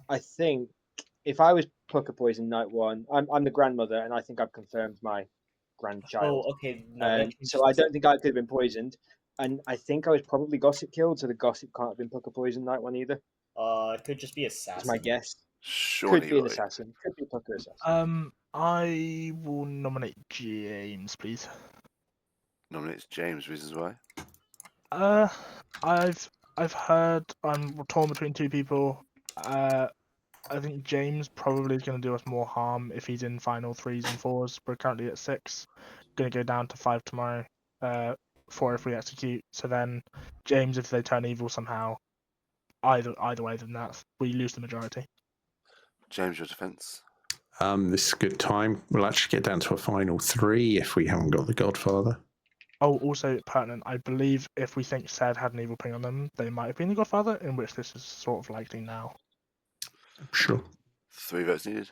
I think if I was Pucka poisoned night one, I'm the grandmother and I think I've confirmed my grandchild. Oh, okay. No, so I don't think I could have been poisoned, and I think I was probably gossip killed, so the gossip can't have been Pucka poisoned night one either. It could just be assassin. That's my guess. Surely could be an assassin. Could be Pucka assassin. I will nominate James, please. Nominates James. Reasons why? I've heard I'm torn between two people. I think James probably is going to do us more harm if he's in final 3s and 4s. We're currently at 6. Going to go down to 5 tomorrow. 4 if we execute. So then James, if they turn evil somehow, either way than that, we lose the majority. James, your defense. This is a good time. We'll actually get down to a final 3 if we haven't got the Godfather. Oh, also pertinent, I believe if we think Sed had an evil ping on them, they might have been the Godfather, in which this is sort of likely now. Sure. 3 votes needed.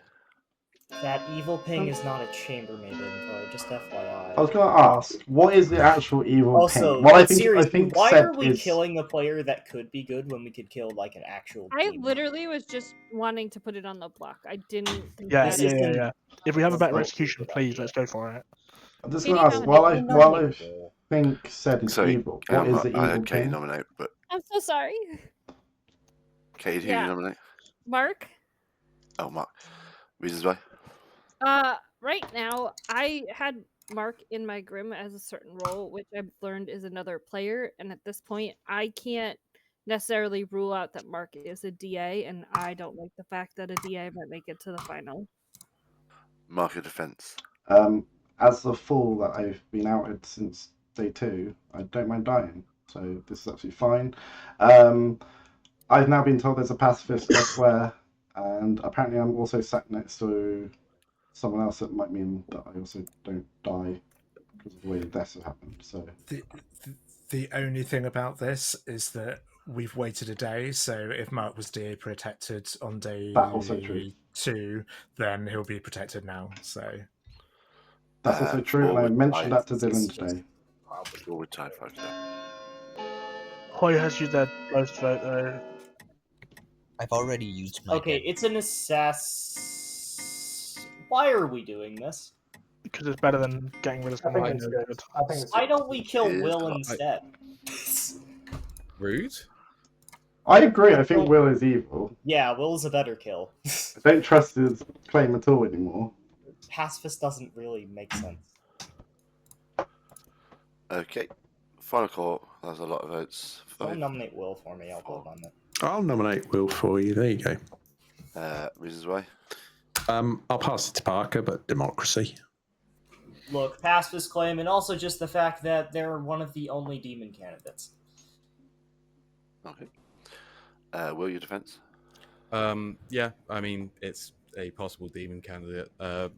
That evil ping is not a chambermaid info, just FYI. I was going to ask, what is the actual evil Also, ping? Well, I but think seriously, why Seb are we is. killing a player that could be good when we could kill like an actual I demon? literally was just wanting to put it on the block. I didn't think Yeah, that yeah. If we have a better Well, execution, please let's go for it. I'm just Katie going to ask, nominated. while I think Seb is Sorry, evil, what is the I evil had Katie ping? nominate, but I'm so sorry. Katie, who Yeah. you nominate? Mark. Oh, Mark. Reasons why? Right now I had Mark in my Grim as a certain role, which I've learned is another player, and at this point I can't necessarily rule out that Mark is a DA, and I don't like the fact that a DA might make it to the final. Mark your defense. As the fool that I've been outed since day 2, I don't mind dying, so this is absolutely fine. I've now been told there's a pacifist elsewhere, and apparently I'm also sat next to someone else that might mean that I also don't die because of the way the deaths have happened. So The only thing about this is that we've waited a day, so if Mark was DA protected on day That's also true. 2, then he'll be protected now. So that's also true, and I mentioned that to Dylan today. We'll tie 5 today. Hoy has used their most vote though. I've already used my Okay, dead. it's an assess. Why are we doing this? Because it's better than getting rid of someone I it's know good. good. I think it's Why good. don't we kill It is Will quite- instead? Rude. I agree. I think Will is evil. Yeah, Will's a better kill. I don't trust his claim at all anymore. Pacifist doesn't really make sense. Okay. Final call. That was a lot of votes. Don't nominate Will for me, I'll vote on it. I'll nominate Will for you. There you go. Reasons why? I'll pass it to Parker, but democracy. Look, pacifist claim, and also just the fact that they're one of the only demon candidates. Okay. Will, your defense? Yeah, I mean, it's a possible demon candidate.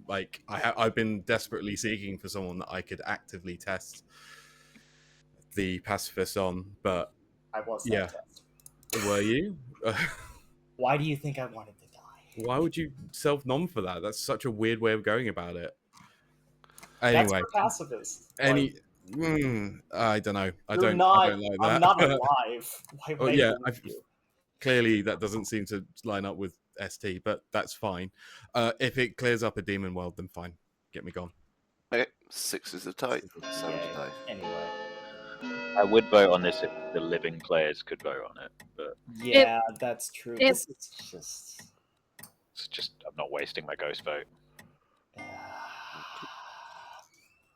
Like, I've been desperately seeking for someone that I could actively test the pacifist on, but I was that yeah. test. Were you? Why do you think I wanted to die? Why would you self-nom for that? That's such a weird way of going about it. Anyway, That's for pacifists. I don't know. I You're don't not, like that. I'm not alive. Why would I yeah, believe you? clearly that doesn't seem to line up with ST, but that's fine. If it clears up a demon world, then fine. Get me gone. Okay. 6 is the tie. 7 to tie. Anyway. I would vote on this if the living players could vote on it, but Yeah, that's true. This is just I'm not wasting my ghost vote.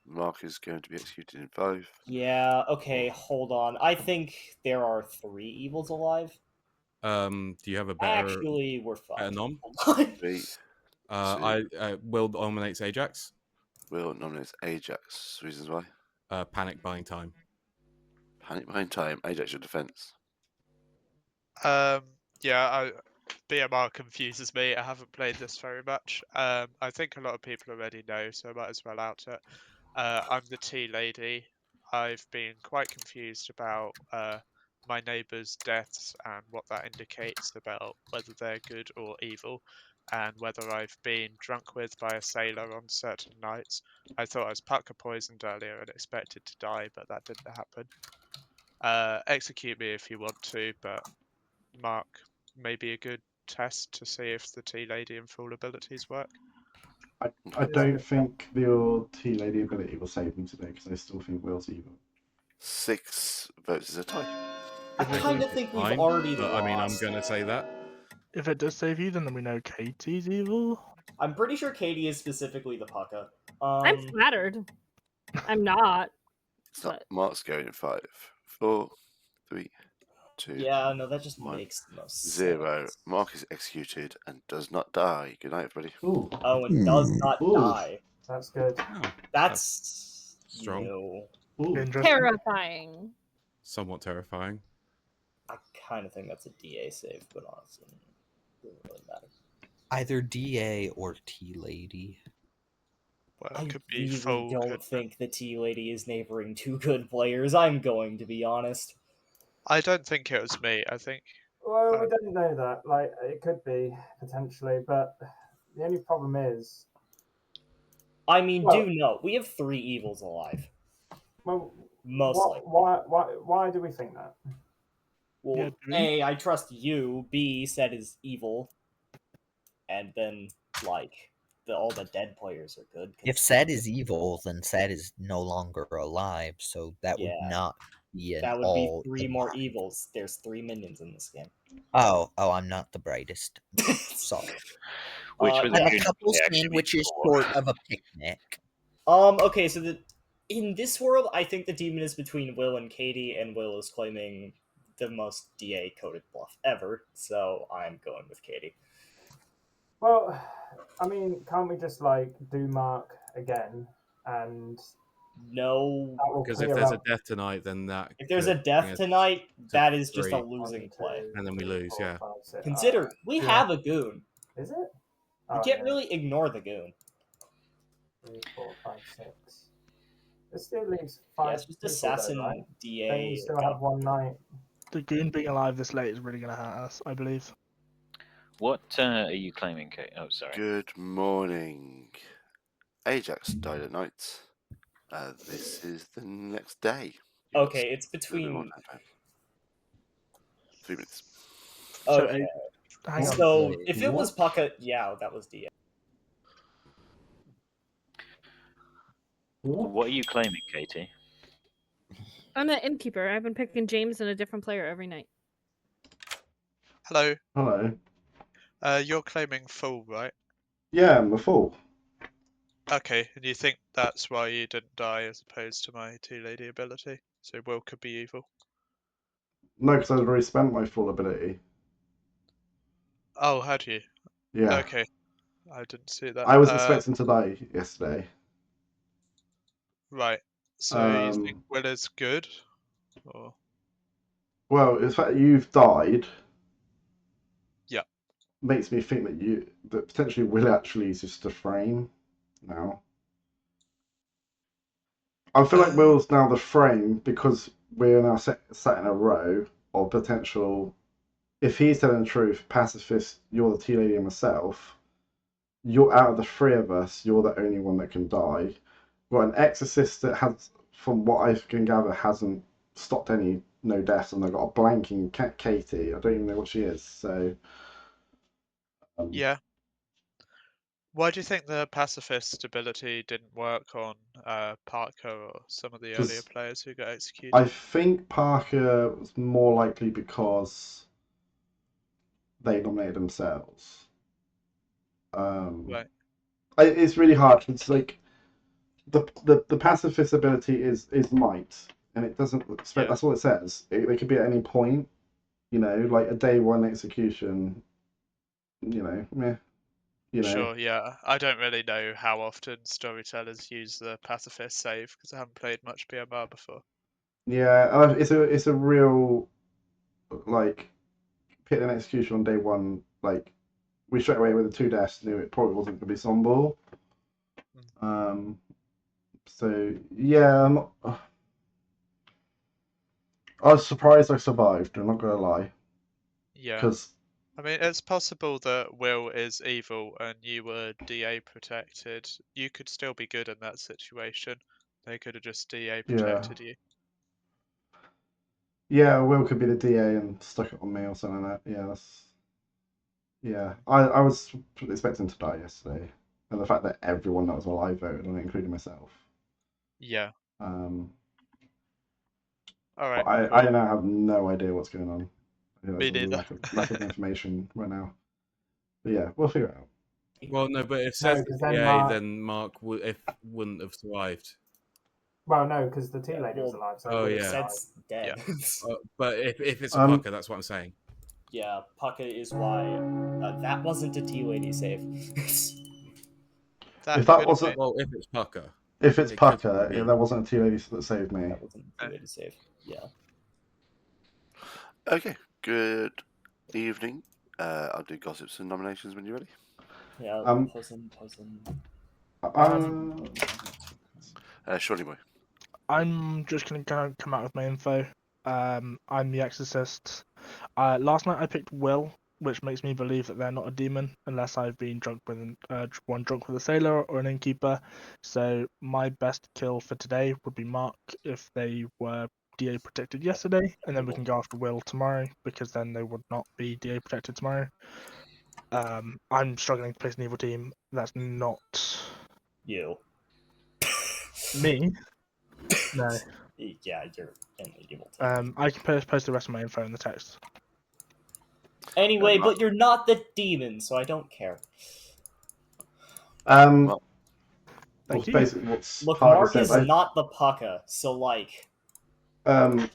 Mark is going to be executed in 5. Yeah, okay, hold on. I think there are 3 evils alive. Do you have a better? Actually, we're better fucked. nom? 3. Will nominates Ajax. Will nominates Ajax. Reasons why? Panic buying time. Panic buying time. Ajax, your defense. Yeah, BMR confuses me. I haven't played this very much. I think a lot of people already know, so I might as well out it. I'm the tea lady. I've been quite confused about my neighbours' deaths and what that indicates about whether they're good or evil, and whether I've been drunk with by a sailor on certain nights. I thought I was pucker poisoned earlier and expected to die, but that didn't happen. Execute me if you want to, but Mark may be a good test to see if the tea lady and fool abilities work. I don't think your tea lady ability will save me today because I still think Will's evil. 6 votes is a tie. I kind of think we've already lost. I mean, I'm gonna say that. If it does save you, then we know Katie's evil. I'm pretty sure Katie is specifically the pucka. I'm flattered. I'm not. It's not. Mark's going in 5, 4, 3, 2. Yeah, no, that just 1, makes the most 0. sense. Mark is executed and does not die. Good night, everybody. Ooh. Oh, and does not die. That's good. That's strong. Terrifying. Somewhat terrifying. I kind of think that's a DA save, but honestly, it doesn't really matter. Either DA or Tea Lady. Well, I it could be really full. don't think the tea lady is neighboring 2 good players. I'm going to be honest. I don't think it was me. I think. Well, we don't know that. Like, it could be potentially, but The only problem is, I mean, Well- do note we have 3 evils alive. well, Most likely. why do we think that? Well, Yeah, do we? A, I trust you. B, said is evil, and then like all the dead players are good. 'cause- If Sad is evil, then Sad is no longer alive, so that would Yeah. not be an that would all. be 3 more evils. There's 3 minions in this game. Oh, I'm not the brightest. Sorry. Which was I'm a June couple actually sandwiches for? short of a picnic. Okay, so in this world, I think the demon is between Will and Katie, and Will is claiming the most DA coded bluff ever, so I'm going with Katie. Well, I mean, can't we just like do Mark again and No, that will Because clear if there's a up death tonight, then that. if there's a could death bring us tonight, to that is just a 3, losing play. and then we lose. Yeah. Consider we Yeah. have a goon. Is it? You Oh, can't yeah. really ignore the goon. 3, 4, 5, 6. It still leaves Yeah, 5 it's just people assassin though, right? Don't DA. you still have one night? The goon being alive this late is really going to hurt us, I believe. What are you claiming, Kate? Oh, sorry. Good morning. Ajax died at night. This is the next day. You got Okay, it's a little bit more between. time. 3 minutes. Okay, Hang on. so if it was Pucka, yeah, that was DA. What are you claiming, Katie? I'm an innkeeper. I've been picking James and a different player every night. Hello. Hello. You're claiming full, right? Yeah, I'm a fool. Okay, and you think that's why you didn't die as opposed to my two-lady ability? So Will could be evil. No, because I'd already spent my full ability. Oh, had you? Yeah. Okay, I didn't see that. I was expecting to die yesterday. Right. So you think Will is good? Or Well, the fact that you've died yeah. makes me think that potentially Will actually is just a frame now. I feel like Will's now the frame because we're now sat in a row of potential. If he's telling the truth, pacifist, you're the tea lady and myself. You're out of the 3 of us. You're the only one that can die. We've got an exorcist that has, from what I can gather, hasn't stopped no deaths, and they've got a blanking Katie. I don't even know what she is. So Yeah. Why do you think the pacifist ability didn't work on Parker or some of the earlier players who got executed? I think Parker was more likely because they nominated themselves. Right. It's really hard. It's like the pacifist ability is might, and it doesn't expect. That's all it says. They could be at any point. You know, like a day 1 execution. You know, meh. You know. Sure, yeah. I don't really know how often storytellers use the pacifist save because I haven't played much BMR before. Yeah, it's a real like hit an execution on day 1. Like we straight away with the 2 deaths knew it probably wasn't going to be Somball. So yeah, I was surprised I survived. I'm not gonna lie. Yeah. Because I mean, it's possible that Will is evil and you were DA protected. You could still be good in that situation. They could have just DA protected you. yeah, Will could be the DA and stuck it on me or something like that. Yeah, yeah. I was expecting to die yesterday, and the fact that everyone that was alive voted on it, including myself. Yeah. All right. I now have no idea what's going on. Me There's a neither. lack of information right now. But yeah, we'll figure it out. Well, no, but if No, says 'cause the then DA, Mark- then Mark wouldn't have survived. Well, no, because the tea lady was alive. So Oh it yeah. Said's dead. But if it's a Pucker, that's what I'm saying. Yeah, Pucka is why that wasn't a tea lady save. If that wasn't, well, if it's Pucker, if it's it could Pucker, be. that wasn't a tea lady that saved me. That wasn't a tea lady save. Yeah. Okay, good evening. I'll do gossips and nominations when you're ready. Yeah, puzzin. Shorty boy. I'm just going to come out with my info. I'm the exorcist. Last night I picked Will which makes me believe that they're not a demon unless I've been drunk with one drunk with a sailor or an innkeeper. So my best kill for today would be Mark if they were DA protected yesterday, and then we can go after Will tomorrow because then they would not be DA protected tomorrow. I'm struggling to place an evil team. That's not You. me. No. Yeah, you're in the evil team. I can post the rest of my info in the text. Anyway, but you're not the demon, so I don't care. Thank you. Basically what's Look, Parker Mark said. is not the Pucka, so like. I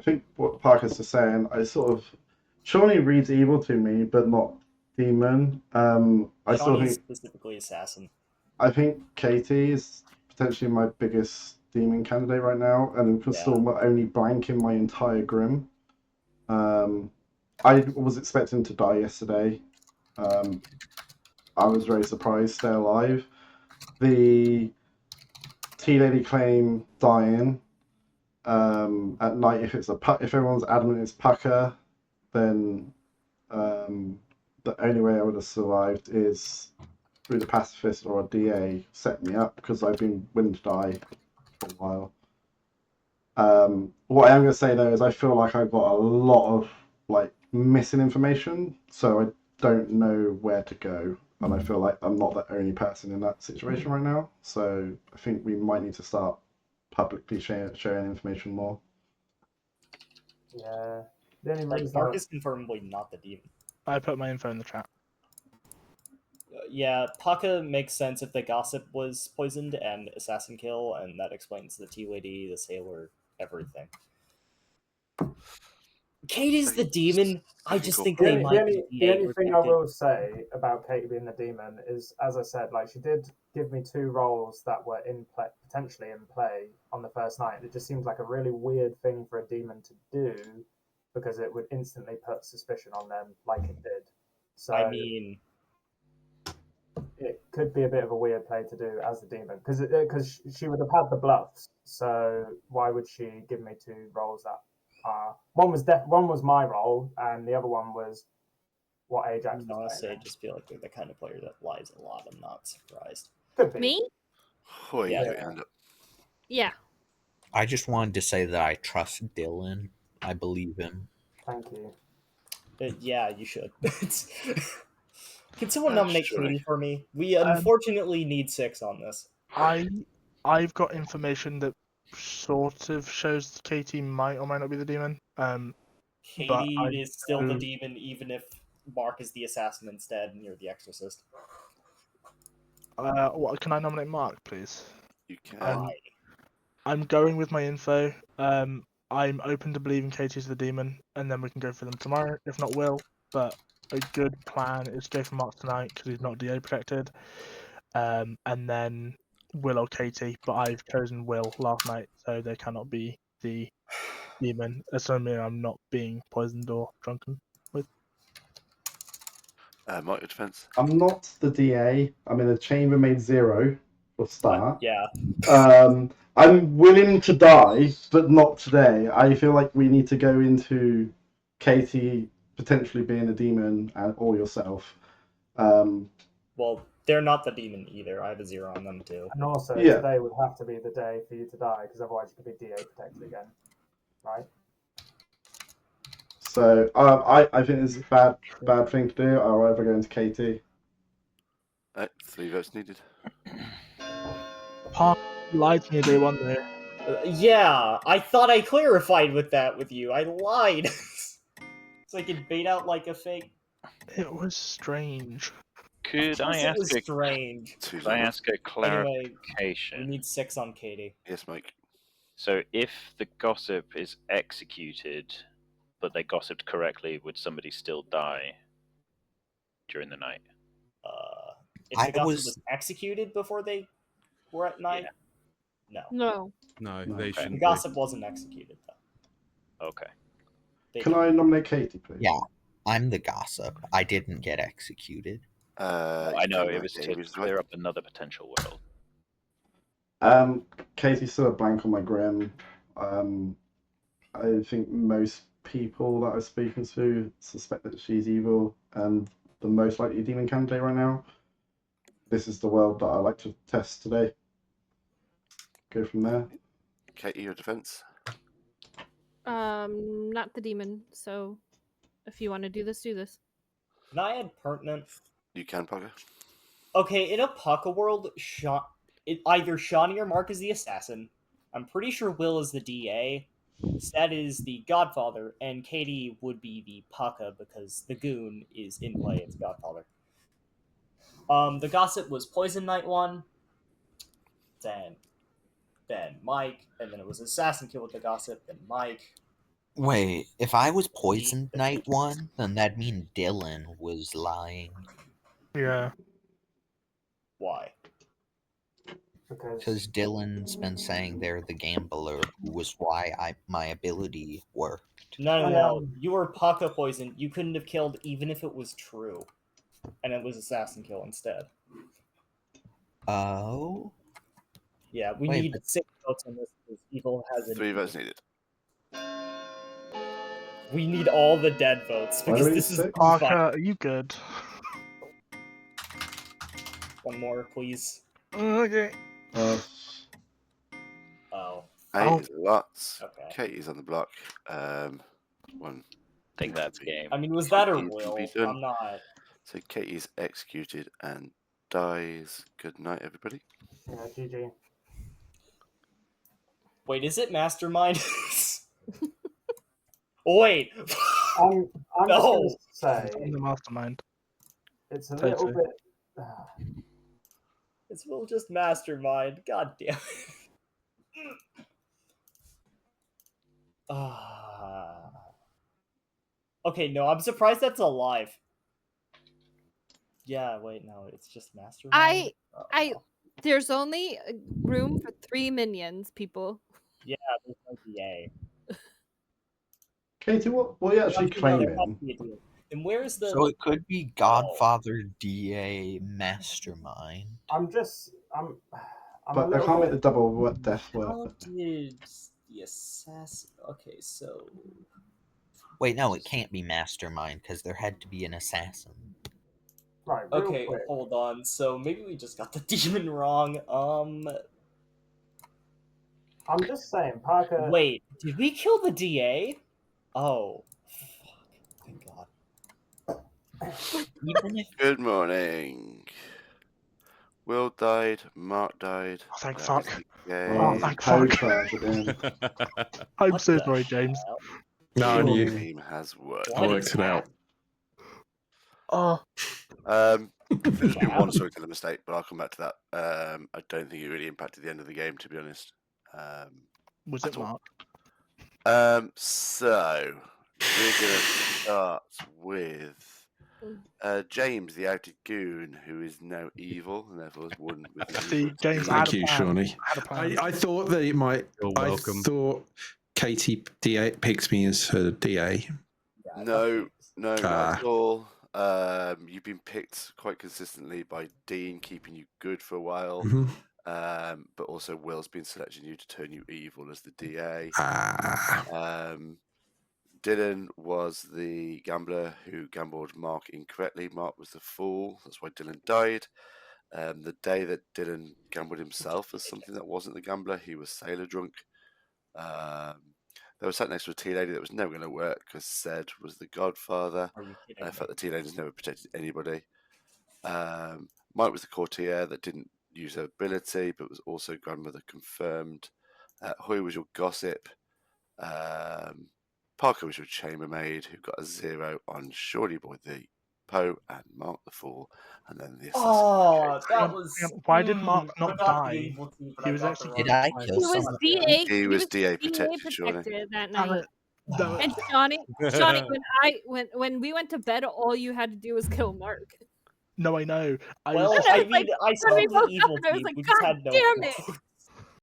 think what Parker's just saying, Shawnee reads evil to me, but not demon. I still Shawnee's think specifically assassin. I think Katie is potentially my biggest demon candidate right now, and I'm still my only blank in my entire Grim. I was expecting to die yesterday. I was very surprised, stay alive. The Tea Lady claim dying. At night, if everyone's adamant it's Pucker, then the only way I would have survived is through the pacifist or a DA set me up because I've been willing to die for a while. What I am going to say though is I feel like I've got a lot of missing information, so I don't know where to go, and I feel like I'm not the only person in that situation right now. So I think we might need to start publicly sharing information more. Yeah. The only Like, reason Mark is confirmably not the demon. I put my info in the chat. Yeah, Pucka makes sense if the gossip was poisoned and assassin kill, and that explains the tea lady, the sailor, everything. Katie's the demon. I just think they might be the only thing I protected. will say about Katie being the demon is, as I said, like she did give me 2 roles that were in play, potentially in play on the first night. It just seems like a really weird thing for a demon to do because it would instantly put suspicion on them, like it did. So I mean, it could be a bit of a weird play to do as the demon because she would have had the bluffs. So why would she give me 2 roles that? One was my role, and the other one was what Ajax was honestly, I playing. just feel like they're the kind of player that lies a lot. I'm not surprised. Could be. Me? Oh, Yeah. Yeah. I just wanted to say that I trust Dylan. I believe him. Thank you. Yeah, you should. Can someone nominate surely. Katie for me? We unfortunately need 6 on this. I've got information that sort of shows Katie might or might not be the demon. Katie is still the demon, even if Mark is the assassin instead, and you're the exorcist. What can I nominate Mark, please? You can. I'm going with my info. I'm open to believing Katie's the demon, and then we can go for them tomorrow. If not, Will. But a good plan is to go for Mark tonight because he's not DA protected, and then Will or Katie. But I've chosen Will last night, so they cannot be the demon, assuming I'm not being poisoned or drunken with. Mark your defense. I'm not the DA. I'm in a chambermaid 0 for start. Yeah. I'm willing to die, but not today. I feel like we need to go into Katie potentially being a demon or yourself. Well, they're not the demon either. I have a 0 on them too. And also, today would have to be the day for you to die because otherwise you could be DA protected again, right? So I think this is a bad thing to do. I'll either go into Katie. 3 votes needed. Park lied to me day 1 there. Yeah, I thought I clarified with that with you. I lied. So I could bait out like a fake. It was strange. Could I It was ask strange. Could I ask a clarification? Anyway, we need 6 on Katie. Yes, Mike. So if the gossip is executed, but they gossiped correctly, would somebody still die during the night? If the gossip was executed before they were at night, no. No, they shouldn't. The gossip wasn't executed though. Okay. Can I nominate Katie, please? Yeah, I'm the gossip. I didn't get executed. I know, it was to clear up another potential world. Katie's still a blank on my Grim. I think most people that I've spoken to suspect that she's evil and the most likely demon candidate right now. This is the world that I like to test today. Go from there. Katie, your defense. Not the demon. So, if you want to do this, do this. Can I add pertinent? You can, Parker. Okay, in a Pucka world, either Shawnee or Mark is the assassin. I'm pretty sure Will is the DA. Seth is the Godfather, and Katie would be the Pucka because the Goon is in play as Godfather. The Gossip was Poison Night 1, then Mike, and then it was Assassin Kill with the Gossip, then Mike. Wait, if I was poisoned night 1, then that'd mean Dylan was lying. Yeah. Why? Because Dylan's been saying they're the gambler, who was why my ability worked. No. You were Pucka poisoned. You couldn't have killed even if it was true. And it was Assassin Kill instead. Oh? Yeah, we need 6 votes on this because Evil has a 3 votes needed. We need all the dead votes because this is Parker, are you good? One more, please. Okay. Oh. 8 is lots. Okay. Katie's on the block. One. I think that's game. I mean, was that or Katie's Will? be done. I'm not. So Katie's executed and dies. Good night, everybody. Yeah, GG. Wait, is it Mastermind? Oh, wait. I'm No. just going to say I'm the mastermind. it's a Totally. little bit. It's Will just Mastermind. God damn it. Okay, no, I'm surprised that's alive. Yeah, wait, no, it's just Mastermind. There's only room for 3 minions, people. Yeah, there's no DA. Katie, what are you actually claiming? And where's the? So it could be Godfather, DA, Mastermind. But I can't make the double death work. How did the assassin? Okay, so. Wait, no, it can't be Mastermind because there had to be an assassin. Right. Okay, hold on. So maybe we just got the demon wrong. I'm just saying, Parker. Wait, did we kill the DA? Oh, fuck! Thank God. Good morning. Will died. Mark died. Oh, thank fuck. Oh, thank code fuck. charge again. I'm so sorry, James. No, Your you. team has worked. I worked it out. Oh. There's been one storytelling mistake, but I'll come back to that. I don't think it really impacted the end of the game, to be honest. Was it Mark? So we're gonna start with James, the outed goon, who is now evil and therefore has won with the See, James, Thank you, Shawnee. I thought that it might. You're welcome. I thought Katie picked me as her DA. No, not at all. You've been picked quite consistently by Dean, keeping you good for a while. But also Will's been selecting you to turn you evil as the DA. Dylan was the gambler who gambled Mark incorrectly. Mark was the fool. That's why Dylan died. The day that Dylan gambled himself as something that wasn't the gambler, he was sailor drunk. They were sat next to a tea lady that was never going to work because Sed was the godfather. I felt the tea ladies never protected anybody. Mike was the courtier that didn't use her ability but was also grandmother confirmed. Hoy was your gossip. Parker was your chambermaid who got a 0 on Shorty Boy the Poe and Mark the Fool, and then the assassin. Oh, that was. Why did Mark not die? He was actually. Did I kill He was someone? DA. He was DA protected, protected that Damn night. it. No. And Johnny, when we went to bed, all you had to do was kill Mark. No, I know. Well, was I like, mean, I when saw we the woke evil up, I was team. like, We just God had no. damn it!